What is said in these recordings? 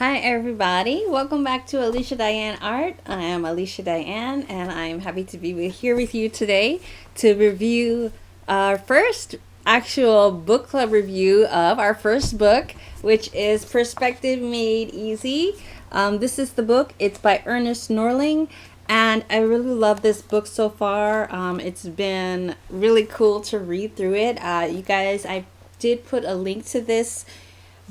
Hi everybody, welcome back to Alicia Dianne Art. I am Alicia Dianne and I'm happy to be here with you today to review our first actual book club review of our first book, which is Perspective Made Easy. This is the book. It's by Ernest Norling, and I really love this book so far. It's been really cool to read through it. You guys, I did put a link to this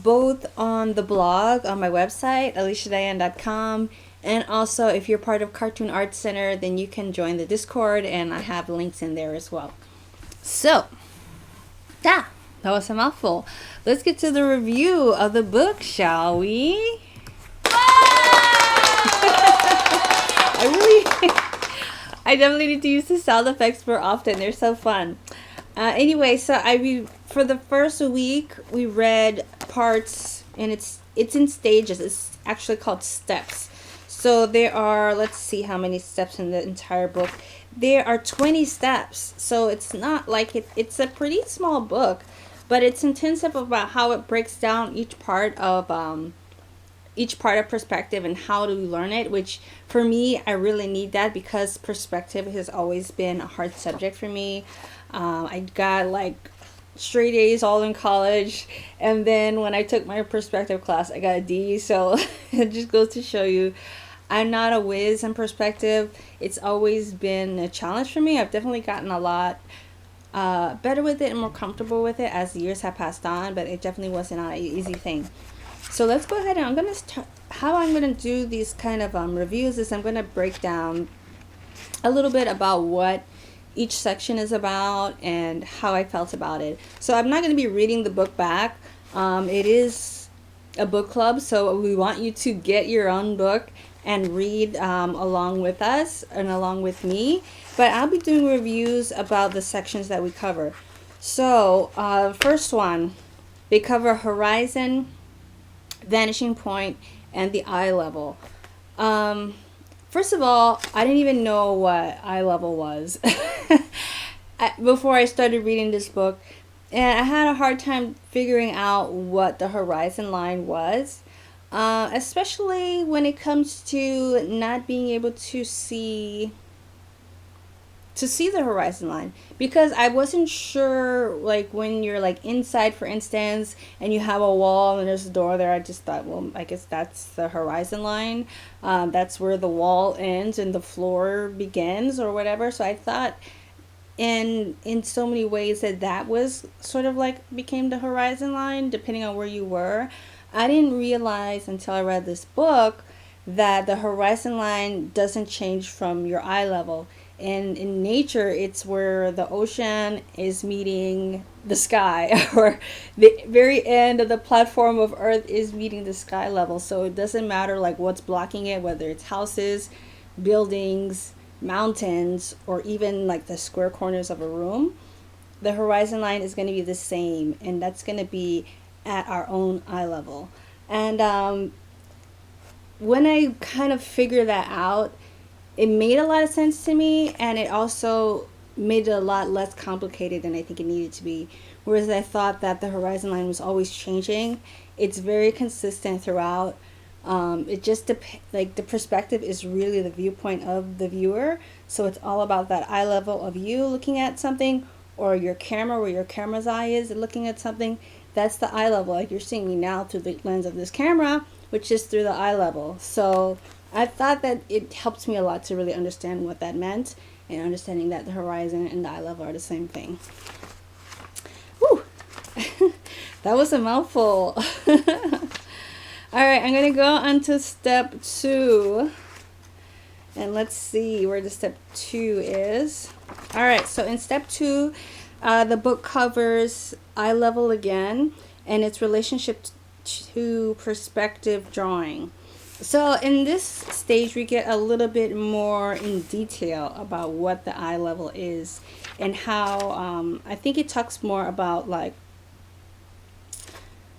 both on the blog on my website aliciadianne.com, and also if you're part of Cartoon Arts Center, then you can join the Discord, and I have links in there as well. So that was a mouthful. Let's get to the review of the book, shall we? I definitely need to use the sound effects more often. They're so fun. Anyway, so for the first week we read parts, and it's in stages. It's actually called steps. So there are, let's see how many steps in the entire book. There are 20 steps. So it's not like it's a pretty small book, but it's intensive about how it breaks down each part of perspective and how to learn it, which for me, I really need that because perspective has always been a hard subject for me. I got like straight A's all in college, and then when I took my perspective class, I got a D. So it just goes to show you I'm not a whiz in perspective. It's always been a challenge for me. I've definitely gotten a lot better with it and more comfortable with it as the years have passed on, but it definitely wasn't an easy thing. So let's go ahead, and I'm going to start. How I'm going to do these kind of reviews is I'm going to break down a little bit about what each section is about and how I felt about it. So I'm not going to be reading the book back. It is a book club, so we want you to get your own book and read along with us and along with me. But I'll be doing reviews about the sections that we cover. So first one, they cover horizon, vanishing point, and the eye level. First of all, I didn't even know what eye level was before I started reading this book, and I had a hard time figuring out what the horizon line was, especially when it comes to not being able to see the horizon line, because I wasn't sure, like when you're like inside, for instance, and you have a wall and there's a door there, I just thought, well, I guess that's the horizon line. That's where the wall ends and the floor begins or whatever. So I thought in so many ways that was sort of like became the horizon line depending on where you were. I didn't realize until I read this book that the horizon line doesn't change from your eye level. And in nature, it's where the ocean is meeting the sky, or the very end of the platform of Earth is meeting the sky level. So it doesn't matter like what's blocking it, whether it's houses, buildings, mountains, or even like the square corners of a room. The horizon line is going to be the same, and that's going to be at our own eye level. And when I kind of figured that out, it made a lot of sense to me, and it also made it a lot less complicated than I think it needed to be. Whereas I thought that the horizon line was always changing, it's very consistent throughout. It just like the perspective is really the viewpoint of the viewer, so it's all about that eye level of you looking at something, or your camera, where your camera's eye is looking at something. That's the eye level. Like you're seeing me now through the lens of this camera, which is through the eye level. So I thought that it helped me a lot to really understand what that meant, and understanding that the horizon and the eye level are the same thing. Whew. That was a mouthful. Alright, I'm going to go on to step 2. And let's see where the step 2 is. Alright, so in step 2, the book covers eye level again, and its relationship to perspective drawing. So in this stage, we get a little bit more in detail about what the eye level is, and how I think it talks more about like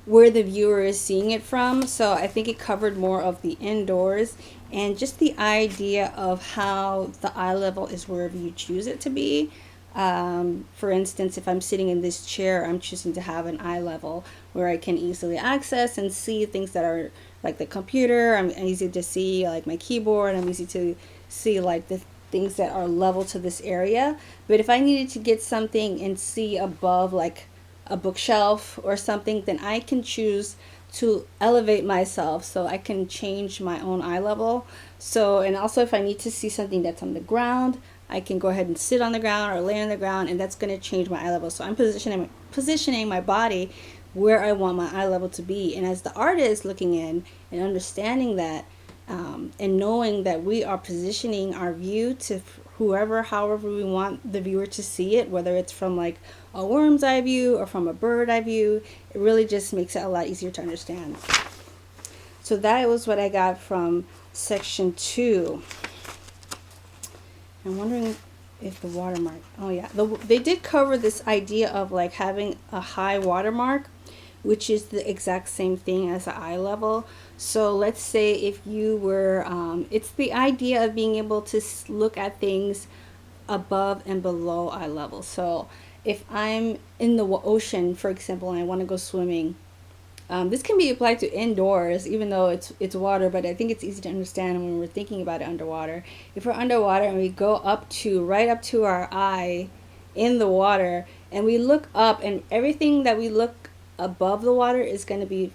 where the viewer is seeing it from. So I think it covered more of the indoors, and just the idea of how the eye level is wherever you choose it to be. For instance, if I'm sitting in this chair, I'm choosing to have an eye level where I can easily access and see things that are like the computer. I'm easy to see like my keyboard. I'm easy to see like the things that are level to this area. But if I needed to get something and see above like a bookshelf or something, then I can choose to elevate myself so I can change my own eye level. So, and also if I need to see something that's on the ground, I can go ahead and sit on the ground or lay on the ground, and that's going to change my eye level. So I'm positioning my body where I want my eye level to be. And as the artist looking in and understanding that, and knowing that we are positioning our view to whoever, however we want the viewer to see it, whether it's from like a worm's eye view or from a bird eye view, it really just makes it a lot easier to understand. So that was what I got from section 2. I'm wondering if the watermark, oh yeah, they did cover this idea of like having a high watermark, which is the exact same thing as the eye level. So let's say if you were, it's the idea of being able to look at things above and below eye level. So if I'm in the ocean, for example, and I want to go swimming, this can be applied to indoors, even though it's water, but I think it's easy to understand when we're thinking about it underwater. If we're underwater and we go right up to our eye in the water, and we look up, and everything that we look above the water is going to be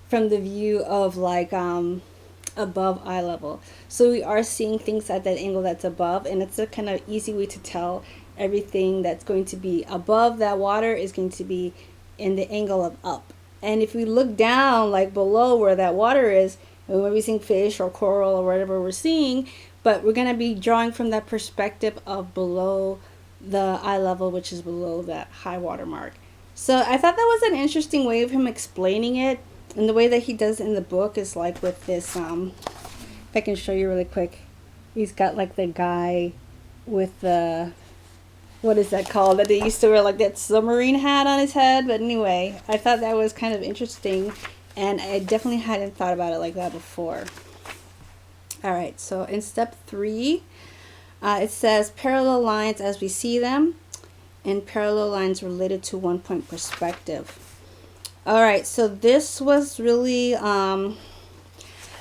from the view of like above eye level. So we are seeing things at that angle that's above, and it's a kind of easy way to tell everything that's going to be above that water is going to be in the angle of up. And if we look down like below where that water is, we're maybe seeing fish or coral or whatever we're seeing, but we're going to be drawing from that perspective of below the eye level, which is below that high water mark. So I thought that was an interesting way of him explaining it. And the way that he does in the book is like with this, if I can show you really quick, he's got like the guy with the, what is that called, that they used to wear like that submarine hat on his head. But anyway, I thought that was kind of interesting, and I definitely hadn't thought about it like that before. All right, so in step 3, it says parallel lines as we see them, and parallel lines related to one point perspective. All right, so this was really about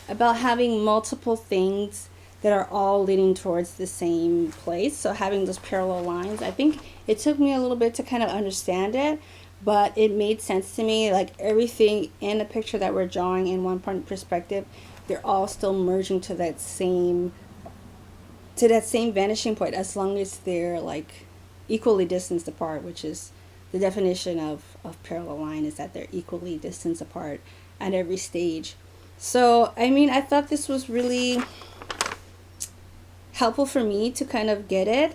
having multiple things that are all leading towards the same place. So having those parallel lines, I think it took me a little bit to kind of understand it, but it made sense to me. Like everything in a picture that we're drawing in one point perspective, they're all still merging to that same vanishing point, as long as they're like equally distanced apart, which is the definition of parallel line, is that they're equally distanced apart at every stage. So, I mean, I thought this was really helpful for me to kind of get it.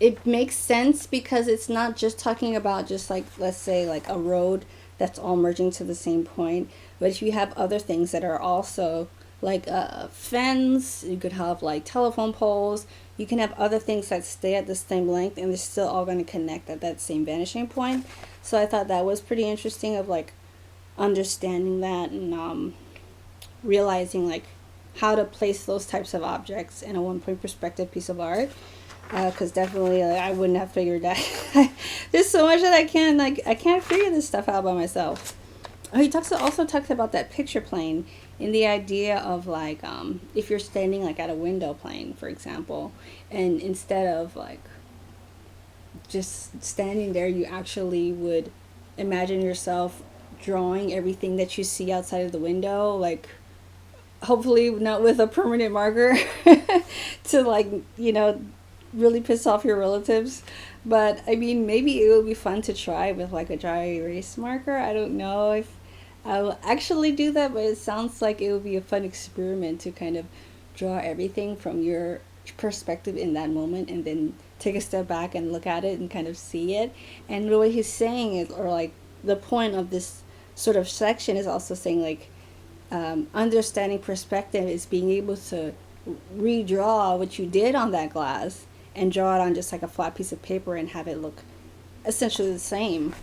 It makes sense because it's not just talking about just like, let's say like a road that's all merging to the same point, but if you have other things that are also like a fence, you could have like telephone poles, you can have other things that stay at the same length and they're still all going to connect at that same vanishing point. So I thought that was pretty interesting of like understanding that and realizing like how to place those types of objects in a one point perspective piece of art. Because definitely I wouldn't have figured that. There's so much that I can't figure this stuff out by myself. Oh, he also talks about that picture plane, in the idea of like if you're standing like at a window plane, for example, and instead of like just standing there, you actually would imagine yourself drawing everything that you see outside of the window, like hopefully not with a permanent marker to like, you know, really piss off your relatives. But I mean, maybe it would be fun to try with like a dry erase marker. I don't know if I will actually do that, but it sounds like it would be a fun experiment to kind of draw everything from your perspective in that moment, and then take a step back and look at it and kind of see it. And what he's saying is, or like the point of this sort of section is also saying like understanding perspective is being able to redraw what you did on that glass and draw it on just like a flat piece of paper and have it look essentially the same.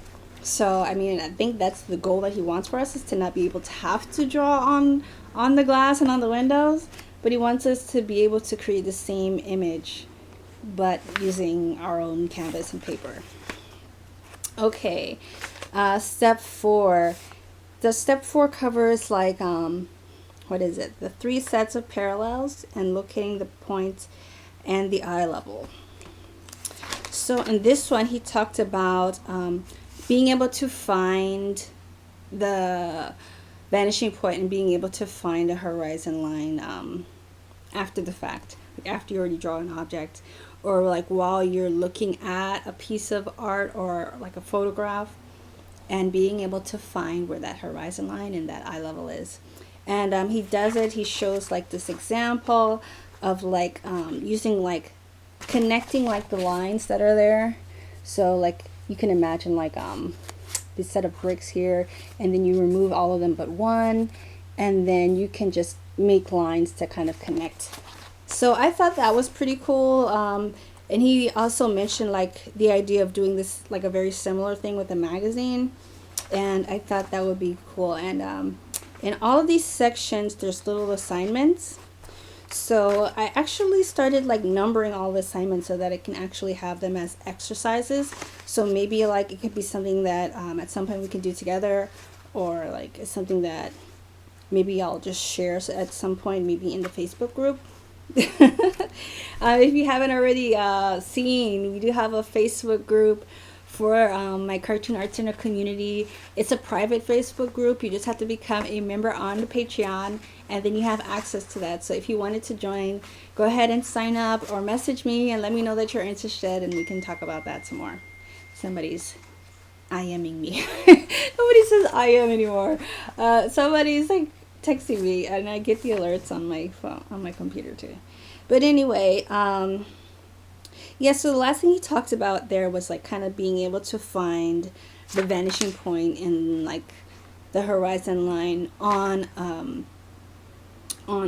So I mean, I think that's the goal that he wants for us, is to not be able to have to draw on the glass and on the windows, but he wants us to be able to create the same image, but using our own canvas and paper. Okay, step 4. The step 4 covers like, what is it? The 3 sets of parallels and locating the points and the eye level. So in this one, he talked about being able to find the vanishing point and being able to find a horizon line after the fact, like after you already draw an object, or like while you're looking at a piece of art or like a photograph, and being able to find where that horizon line and that eye level is. And he does it, he shows like this example of like using like connecting like the lines that are there. So like you can imagine like this set of bricks here, and then you remove all of them but one, and then you can just make lines to kind of connect. So I thought that was pretty cool. And he also mentioned like the idea of doing this like a very similar thing with a magazine, and I thought that would be cool. And in all of these sections there's little assignments. So I actually started like numbering all the assignments so that I can actually have them as exercises. So maybe like it could be something that at some point we can do together, or like it's something that maybe I'll just share at some point, maybe in the Facebook group. If you haven't already seen, we do have a Facebook group for my cartoon art center community. It's a private Facebook group. You just have to become a member on the Patreon, and then you have access to that. So if you wanted to join, go ahead and sign up or message me and let me know that you're interested, and we can talk about that some more. Somebody's IMing me. Nobody says I am anymore. Somebody's like texting me, and I get the alerts on my phone, on my computer too. But anyway, yeah, so the last thing he talked about there was like kind of being able to find the vanishing point in like the horizon line on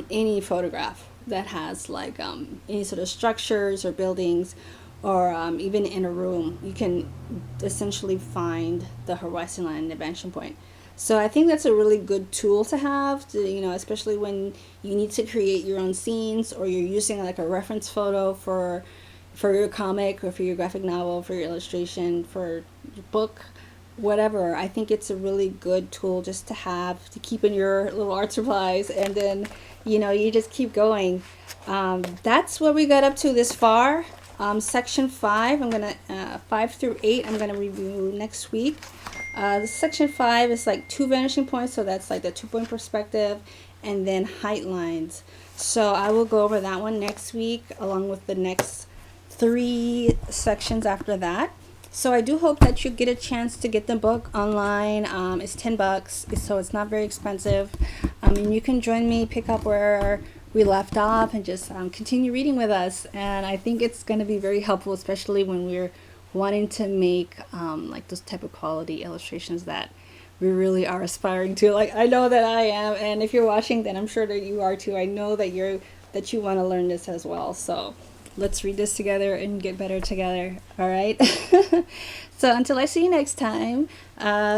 any photograph that has like any sort of structures or buildings, or even in a room. You can essentially find the horizon line and the vanishing point. So I think that's a really good tool to have, to, you know, especially when you need to create your own scenes, or you're using like a reference photo for your comic, or for your graphic novel, for your illustration, for your book, whatever. I think it's a really good tool just to have to keep in your little art supplies, and then, you know, you just keep going. That's what we got up to this far. Section 5, 5 through 8, I'm gonna review next week. The section 5 is like 2 vanishing points, so that's like the 2-point perspective, and then height lines. So I will go over that one next week, along with the next 3 sections after that. So I do hope that you get a chance to get the book online. It's $10, so it's not very expensive. And you can join me, pick up where we left off, and just continue reading with us. And I think it's going to be very helpful, especially when we're wanting to make like those type of quality illustrations that we really are aspiring to. Like, I know that I am, and if you're watching, then I'm sure that you are too. I know that you want to learn this as well. So let's read this together and get better together. All right. So until I see you next time,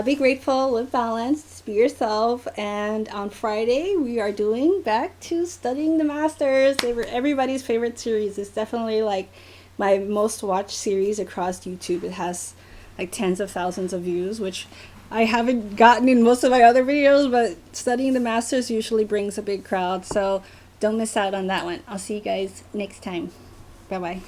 be grateful, live balanced, be yourself. And on Friday, we are doing back to studying the masters. They were everybody's favorite series. It's definitely like my most watched series across YouTube. It has like tens of thousands of views, which I haven't gotten in most of my other videos, but studying the masters usually brings a big crowd. So don't miss out on that one. I'll see you guys next time. Bye-bye.